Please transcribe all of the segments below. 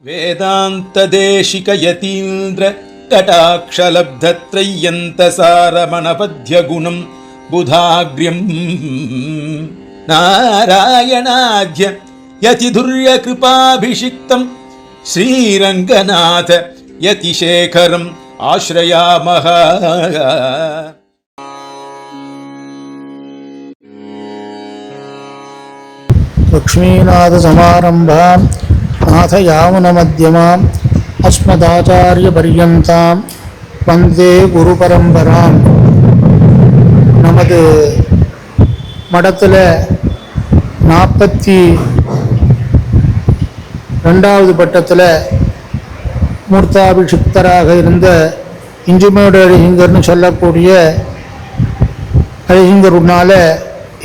वेदान्तदेशिकयतीन्द्र कटाक्षलब्धत्रय्यन्तसारमणपद्यगुणं बुधाग्र्यं नारायणाद्य यतिधुर्यकृपाभिषिक्तं श्रीरङ्गनाथ यतिशेखरम् आश्रयामः। लक्ष्मीनाथसमारम्भां नाथयामुनमध्यमाम् अस्मदाचार्यपर्यन्तां वन्दे குருபரம்பராம். நமது மடத்தில் 42வது பட்டத்தில் மூர்த்தாபிஷிக்தராக இருந்த இஞ்சிமேடு அழகிங்கர்னு சொல்லக்கூடிய அழகிங்கருனால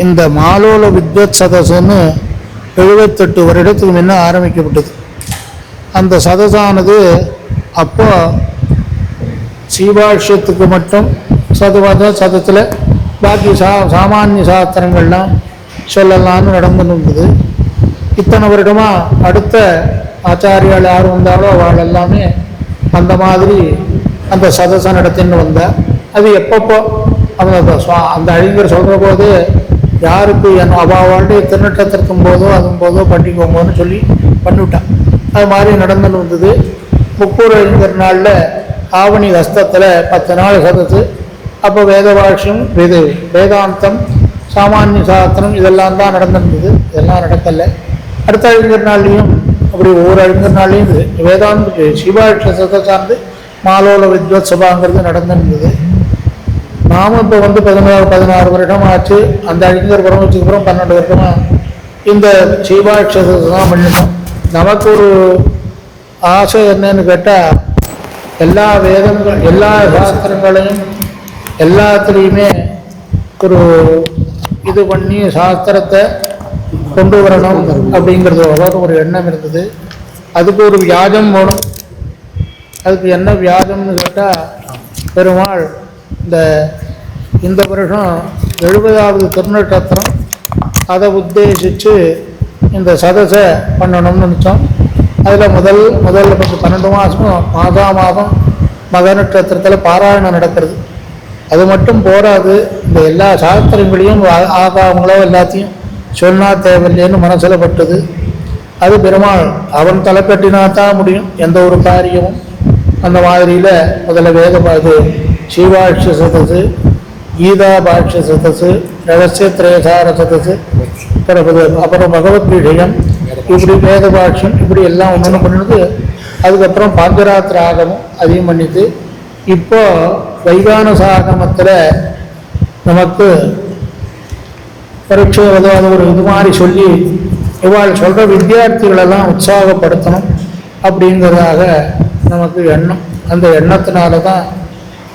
இந்த மாலோல வித்வத் சதஸ்ன்னு 78 வருடத்துக்கு முன்ன ஆரம்பிக்கப்பட்டது. அந்த சதஸானது அப்போ சீபாஷ்யத்துக்கு மட்டும் சதத்தில் பாக்கி சாமானிய சாஸ்திரங்கள்லாம் சொல்லலான்னு நடந்துன்னு இருந்தது. இத்தனை வருடமாக அடுத்த ஆச்சாரியால் யார் வந்தாலோ அவள் எல்லாமே அந்த மாதிரி அந்த சதஸை நடத்தின்னு வந்தால் அது எப்பப்போ அந்த அழிஞர் சொல்கிற போது யாருக்கு அவாவாண்டு திருநட்டத்திற்கும் போதோ அதுவும் போதோ பண்ணிக்கோங்கன்னு சொல்லி பண்ணிவிட்டான். அது மாதிரி நடந்துன்னு வந்தது. முக்கூர் அழிஞர் நாளில் ஆவணி ஹஸ்தத்தில் 10 நாள் சதத்து. அப்போ வேதவாஷ்யம் வேதாந்தம் சாமானிய சாஸ்திரம் இதெல்லாம் தான் நடந்துருந்தது. இதெல்லாம் நடக்கலை. அடுத்த அழிஞர் நாள்லையும் அப்படி ஒவ்வொரு அழிஞர் நாள்லையும் வேதாந்த சிவாட்சத்தை சார்ந்து மாலோல வித்வத் சபாங்கிறது நடந்துருந்தது. நாமும் இப்போ 16 வருடம் ஆச்சு. அந்த அழிஞர் பரமத்துக்கு அப்புறம் 12 வருடமாக இந்த சீவாட்சத்தை தான் பண்ணிட்டோம். நமக்கு ஒரு ஆசை என்னன்னு கேட்டால் எல்லா வேதங்கள் எல்லா சாஸ்திரங்களையும் எல்லாத்துலேயுமே ஒரு இது பண்ணி சாஸ்திரத்தை கொண்டு வரணும் அப்படிங்கிறது ஒரு எண்ணம் இருந்தது. அதுக்கு ஒரு வியாஜம் போகணும். அதுக்கு என்ன வியாஜம்னு கேட்டால் பெருமாள் இந்த வருஷம் 70வது திருநட்சத்திரம் அதை உத்தேசித்து இந்த சதஸை பண்ணணும்னு நினச்சோம். அதில் முதல்ல 12 மாதம் மக நட்சத்திரத்தில் பாராயணம் நடக்கிறது. அது மட்டும் போராது. இந்த எல்லா சாஸ்திரங்களையும் ஆகாமங்களோ எல்லாத்தையும் சொன்னால் தேவையில்லைன்னு மனசில் பட்டது. அது பெருமாள் அவன் தலைக்கட்டினா தான் முடியும் எந்த ஒரு காரியமும். அந்த மாதிரியில் முதல்ல வேத சீவாட்ச சதஸு, கீதா பாஷ்ய சதஸு, ரகசிய திரேசார சதஸு, அப்புறம் பகவத்கீதையம், இப்படி வேத பாஷ்யம் இப்படி எல்லாம் ஒன்று பண்ணிட்டு அதுக்கப்புறம் பாஞ்சராத்திர ஆகமும் அதையும் பண்ணிட்டு இப்போ வைகானச ஆகமத்தில் நமக்கு பரீட்சை உதவாத ஒரு இது மாதிரி சொல்லி இவாள் சொல்கிற வித்தியார்த்திகளெல்லாம் உற்சாகப்படுத்தணும் அப்படிங்கிறதாக நமக்கு எண்ணம். அந்த எண்ணத்தினால தான்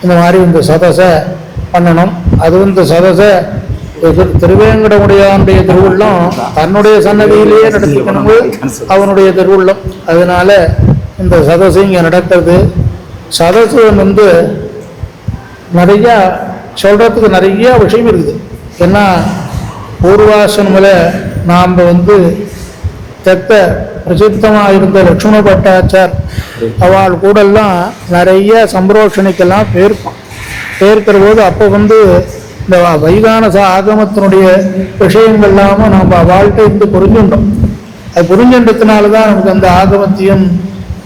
இந்த மாதிரி இந்த சதஸை பண்ணணும். அதுவும் இந்த சதஸை திருவேங்கடமுடையானுடைய திருவுள்ளம் தன்னுடைய சன்னதியிலேயே நடத்திக்கணும் அவனுடைய திருவுள்ளம். அதனால இந்த சதஸு இங்கே நடக்கிறது. சதஸு நிறையா சொல்கிறதுக்கு நிறையா விஷயம் இருக்குது. ஏன்னா பூர்வாசனமில் நாம் தெற்க பிரசித்தமாக இருந்த லட்சுமண பட்டாச்சார் அவள் கூடெல்லாம் நிறைய சம்பிரோஷணிக்கெல்லாம் பேர்க்கிற போது அப்போ இந்த வைகானச ஆகமத்தினுடைய விஷயங்கள்லாமல் நம்ம அவள்கிட்ட புரிஞ்சுட்டோம். அது புரிஞ்சுன்றதுனால தான் நமக்கு அந்த ஆகமத்தையும்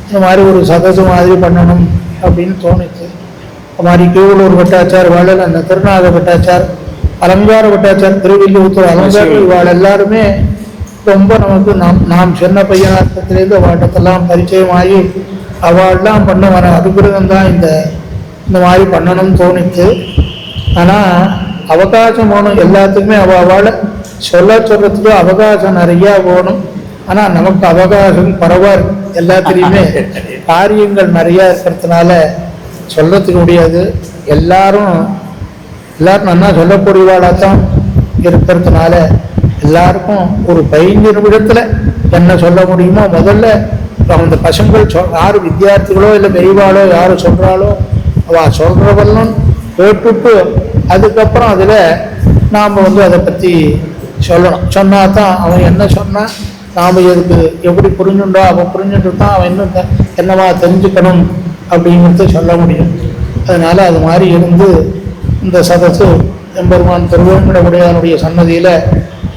இந்த மாதிரி ஒரு சதஸு மாதிரி பண்ணணும் அப்படின்னு தோணுச்சு. அது மாதிரி கீவலூர் பட்டாச்சார் வாழல், அந்த திருநாக பட்டாச்சார், அலங்கார பட்டாச்சார், திருவில்லிபுத்தூர் அலங்கார இவாள் எல்லாருமே ரொம்ப நமக்கு நாம் சின்ன பையனாக்கத்திலேருந்து அவட்டத்தெல்லாம் பரிச்சயமாகி அவள்லாம் பண்ண வர அனுகிரகம் தான் இந்த மாதிரி பண்ணணும்னு தோணிச்சு. ஆனால் அவகாசம் போகணும் எல்லாத்துக்குமே. அவளை சொல்கிறதுக்கு அவகாசம் நிறையா போகணும். ஆனால் நமக்கு அவகாசம் பரவாயில்ல. எல்லாத்துலேயுமே காரியங்கள் நிறையா இருக்கிறதுனால சொல்கிறதுக்கு முடியாது. எல்லாரும் நல்லா சொல்லக்கூடியவாளாக தான் இருக்கிறதுனால எல்லாருக்கும் ஒரு 15 நிமிடத்தில் என்ன சொல்ல முடியுமோ முதல்ல அந்த பசங்கள் யார் வித்தியார்த்திகளோ இல்லை பெரியவாளோ யார் சொல்கிறாளோ அவள் சொல்கிறவெல்லாம் கேட்டுட்டு அதுக்கப்புறம் அதில் நாம் அதை பற்றி சொல்லணும். சொன்னா தான் அவன் என்ன சொன்னான் நாம் இதுக்கு எப்படி புரிஞ்சுண்டோ அப்போ புரிஞ்சுட்டு தான் அவன் இன்னும் என்னவா தெரிஞ்சுக்கணும் அப்படிங்கிறத சொல்ல முடியும். அதனால் அது மாதிரி இருந்து இந்த சதசு எம்பெருமான் திருவேங்கடமுடியானுடைய சன்னதியில்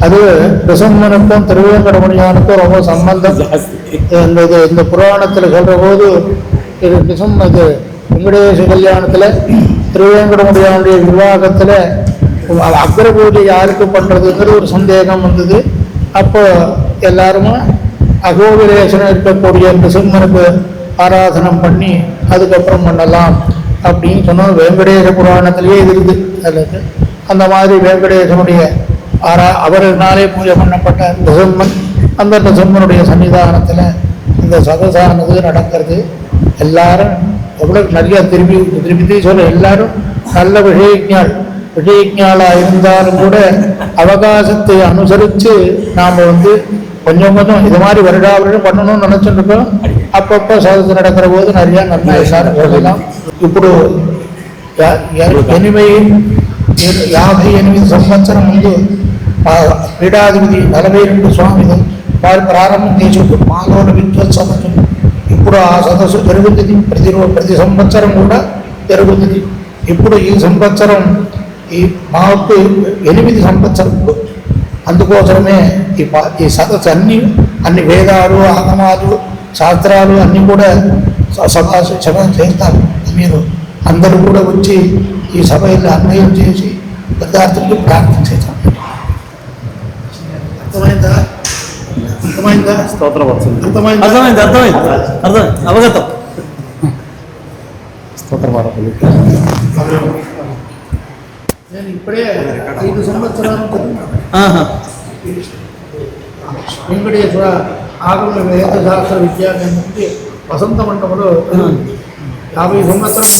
அது டிசம்பனுக்கும் திருவேங்கடமுடியானுக்கும் ரொம்ப சம்பந்தம். இந்த புராணத்தில் சொல்கிற போது இது இது வெங்கடேச கல்யாணத்தில் திருவேங்கடமுடியானுடைய விவாகத்தில் அக்ர பூஜை யாருக்கு பண்ணுறதுங்கிற ஒரு சந்தேகம் வந்தது. அப்போ எல்லாருமே அகோபிலேசனம் இருக்கக்கூடிய டிசம்பனுக்கு ஆராதனம் பண்ணி அதுக்கப்புறம் பண்ணலாம் அப்படின்னு சொன்னோம். வெங்கடேச புராணத்திலேயே இது இருக்குது. அதில் அந்த மாதிரி வெங்கடேசனுடைய அவர்னாலே பூஜை பண்ணப்பட்ட டிசம்பன், அந்த டிசம்பனுடைய சன்னிதானத்தில் இந்த சதசானது நடக்கிறது. எல்லாரும் எவ்வளோ நிறையா திருப்பி சொல்ல எல்லாரும் நல்ல விஷயஞாளாக இருந்தாலும் கூட அவகாசத்தை அனுசரித்து நாம் கொஞ்சம் இது மாதிரி வருடம் பண்ணணும்னு நினச்சிட்டு இருக்கோம். அப்பப்போ சதத்து நடக்கிற போது நிறையா நல்லா எல்லாரும் சொல்லலாம். ఇప్పుడు 58 సంవత్సరం ముందు పీఠాధిపతి 42 స్వామిలు వారు ప్రారంభం చేసుకుంటూ మాలోన విద్వత్సదస్సు ఇప్పుడు ఆ సదస్సు జరుగుతుంది. ప్రతి సంవత్సరం కూడా జరుగుతుంది. ఇప్పుడు ఈ సంవత్సరం మాకు 8 సంవత్సరాలు. అందుకోసమే ఈ సదస్సు అన్ని వేదాలు ఆగమాలు శాస్త్రాలు అన్నీ కూడా సభ చేస్తారు. మీరు అందరూ కూడా వచ్చి ఈ సభలో అన్వయం చేసి విద్యార్థులకు ప్రార్థన చేస్తాం. అర్థమైందా? స్తోత్రం అవగతం. నేను ఇప్పుడే 5 సంవత్సరాలు వెంకటేశ్వర ఆగమ వేదశాస్త్ర విద్యాకేంద్రానికి వసంత మండపంలో 50 సంవత్సరాలు.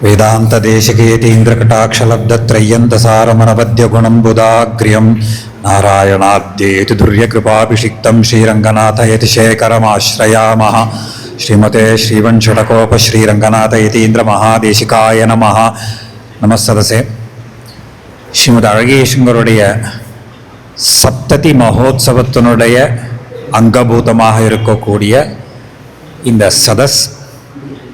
వేదాంత దేశికేతీంద్రకటాక్షలబ్ధత్రయ్యంతసారమనవద్య గుణంబుదాగ్ర్యం నారాయణాద్యేతి దుర్యకృపాభిషిక్తం శ్రీరంగనాథయతి శేఖరమాశ్రయామః. శ్రీమతే శ్రీవంశటకోప శ్రీరంగనాథ యతీంద్ర மகாதேசிகாய நமः. நமஸ்ததசே. ஸ்ரீமத் அழகேசங்கருடைய சப்ததி மகோத்சவத்தினுடைய அங்கபூதமாக இருக்கக்கூடிய இந்த சதஸ்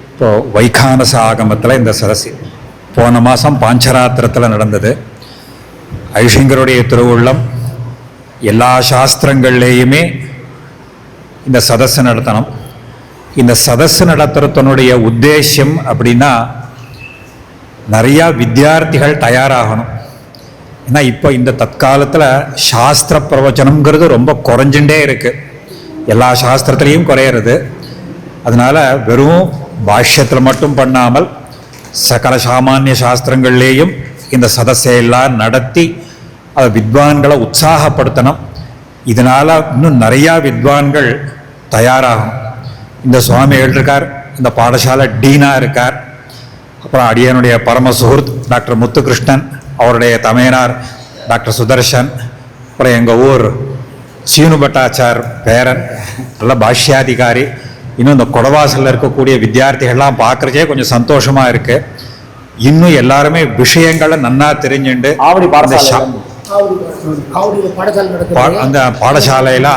இப்போ வைகானச ஆகமத்தில் இந்த சதஸ் போன மாதம் பாஞ்சராத்திரத்தில் நடந்தது. ஐஷங்கருடைய திருவுள்ளம் எல்லா சாஸ்திரங்கள்லேயுமே இந்த சதஸ் நடத்தணும். இந்த சதஸ் நடத்துறதனுடைய உத்தேசம் அப்படின்னா நிறையா வித்தியார்த்திகள் தயாராகணும். ஏன்னா இப்போ இந்த தற்காலத்தில் சாஸ்திர பிரவச்சனம்ங்கிறது ரொம்ப குறைஞ்சுட்டே இருக்குது. எல்லா சாஸ்திரத்துலேயும் குறையிறது. அதனால் வெறும் பாஷ்யத்தில் மட்டும் பண்ணாமல் சகல சாமானிய சாஸ்திரங்கள்லேயும் இந்த சதஸையெல்லாம் நடத்தி அதை வித்வான்களை உற்சாகப்படுத்தணும். இதனால் இன்னும் நிறையா வித்வான்கள் தயாராகும். இந்த சுவாமி எழுதியிருக்கார், இந்த பாடசாலை டீனாக இருக்கார். அப்புறம் அடியனுடைய பரம சுஹൃத் டாக்டர் முத்துகிருஷ்ணன், அவருடைய தமையனார் டாக்டர் சுதர்ஷன், அப்புறம் எங்கள் ஊர் சீனு பட்டாச்சார் பேரன், நல்ல பாஷ்யாதிகாரி. இன்னும் இந்த கொடவாசலில் இருக்கக்கூடிய வித்தியார்த்திகள்லாம் பார்க்குறச்சே கொஞ்சம் சந்தோஷமாக இருக்குது. இன்னும் எல்லாருமே விஷயங்களை நன்னா தெரிஞ்சுண்டு அந்த பாடசாலையில்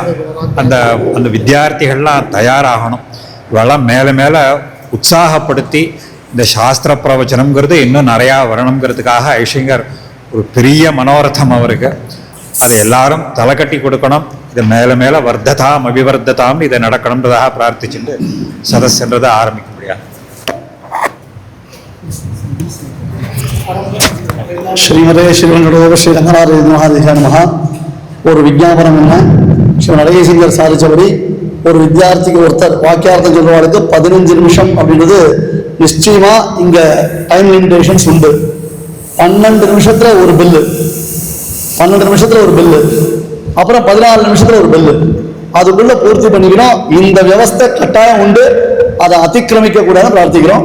அந்த அந்த வித்தியார்த்திகள்லாம் தயாராகணும். இவெல்லாம் மேலே மேலே உற்சாகப்படுத்தி இந்த சாஸ்திர பிரவச்சனம்ங்கிறது இன்னும் நிறையா வரணுங்கிறதுக்காக ஐஷங்கர் ஒரு பெரிய மனோரதம் அவருக்கு. அதை எல்லாரும் தலை கட்டி கொடுக்கணும். இது மேலே மேலே வர்த்ததாம் அபிவர்த்ததாம் இதை நடக்கணுன்றதாக பிரார்த்திச்சுட்டு சதஸ்ன்றதை ஆரம்பிக்க முடியாது. ஸ்ரீமதே ஸ்ரீவங்கடோப ஸ்ரீ ரங்கநாத மகாதேசிகாய நமஹ. ஒரு விஞ்ஞாபனம் என்ன, ஸ்ரீ அழகேசங்கர் சாதிச்சபடி ஒரு வித்தியார்த்திக்கு ஒருத்தர் வாக்கியார்த்தம் சொல்றவாளுக்கு 15 நிமிஷம் அப்படின்றது நிச்சயமா இங்க டைம் லிமிடேஷன்ஸ் உண்டு. 12 நிமிஷத்துல ஒரு பில்லு, 12 நிமிஷத்துல ஒரு பில்லு, அப்புறம் 14 நிமிஷத்துல ஒரு பில்லு. அதுக்குள்ள பூர்த்தி பண்ணிக்கணும். இந்த வியவஸ்தை கட்டாயம் உண்டு, அதை அதிக்கிரமிக்க கூடாதுன்னு பிரார்த்திக்கிறோம்.